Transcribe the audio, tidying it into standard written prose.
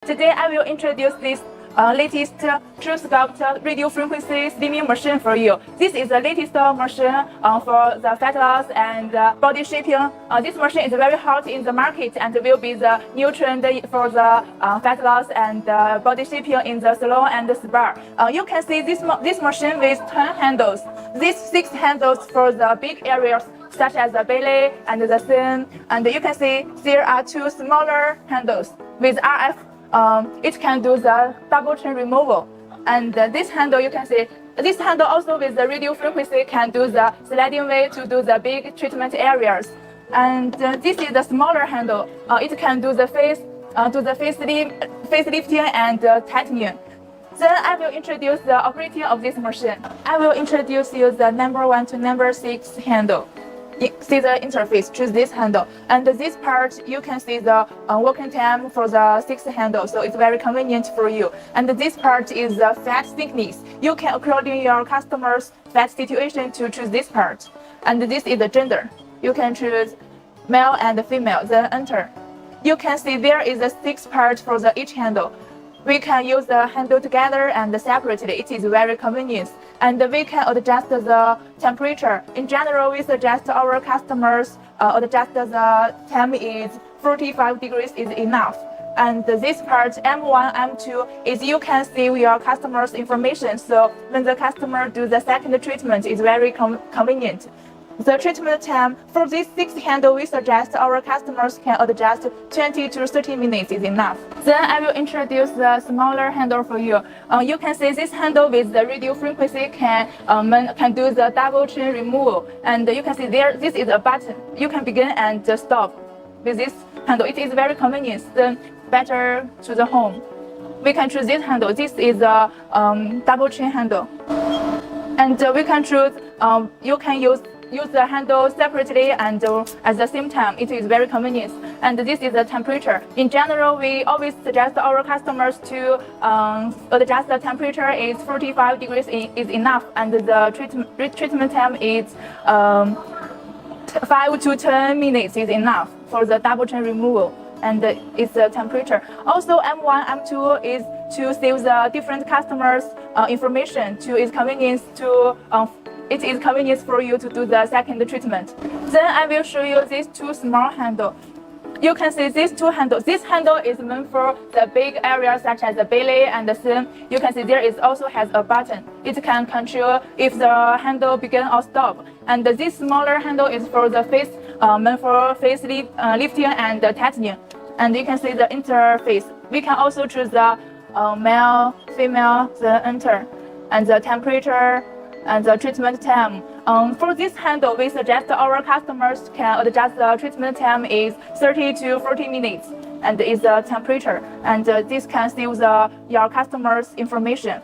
Today I will introduce this latest truSculpt radio frequency slimming machine for you. This is the latest machine for the fat loss and body shaping. This machine is very hot in the market and will be the new trend for the fat loss and body shaping in the salon and spa. You can see this machine with 10 handles. These 6 handles for the big areas such as the belly and the thin. And you can see there are 2 smaller handles with RF. It can do the double chain removal. And this handle, you can see, this handle also with the radio frequency can do the sliding way to do the big treatment areas. And this is the smaller handle. It can do the facelifting and tightening. Then I will introduce the operating of this machine. I will introduce you the number 1 to number 6 handle. See the interface, choose this handle. And this part, you can see the working time for the 6th handle, so it's very convenient for you. And this part is the fat thickness. You can, according your customer's fat situation, to choose this part. And this is the gender. You can choose male and female, then enter. You can see there is a 6 part for each handle. We can use the handle together and separately. It is very convenient. And we can adjust the temperature. In general, we suggest our customers adjust the time is 45 degrees is enough. And this part, M1, M2, is you can see your customer's information. So when the customer do the second treatment, it's very convenient. The treatment time for this 6 handle, we suggest our customers can adjust 20 to 30 minutes is enough. Then I will introduce the smaller handle for you. You can see this handle with the radio frequency can do the double chain removal. And you can see there, this is a button. You can begin and stop with this handle. It is very convenient. Then better to the home. We can choose this handle. This is a double chain handle. And we can choose, you can use the handle separately and at the same time. It is very convenient. And this is the temperature. In general, we always suggest our customers to adjust the temperature is 45 degrees is enough, and the treatment time is 5 to 10 minutes is enough for the double chain removal. And it's the temperature. Also, M1, M2 is to save the different customers' information to its convenience to it is convenient for you to do the second treatment. Then I will show you these 2 small handles. You can see these 2 handles. This handle is meant for the big areas such as the belly and the thin. You can see there is also has a button. It can control if the handle begin or stop. And this smaller handle is for the face, meant for face lifting and tightening. And you can see the interface. We can also choose the male, female, then enter, and the temperature and the treatment time. For this handle, we suggest our customers can adjust the treatment time is 30 to 40 minutes, and is the temperature. And this can save your customers' information.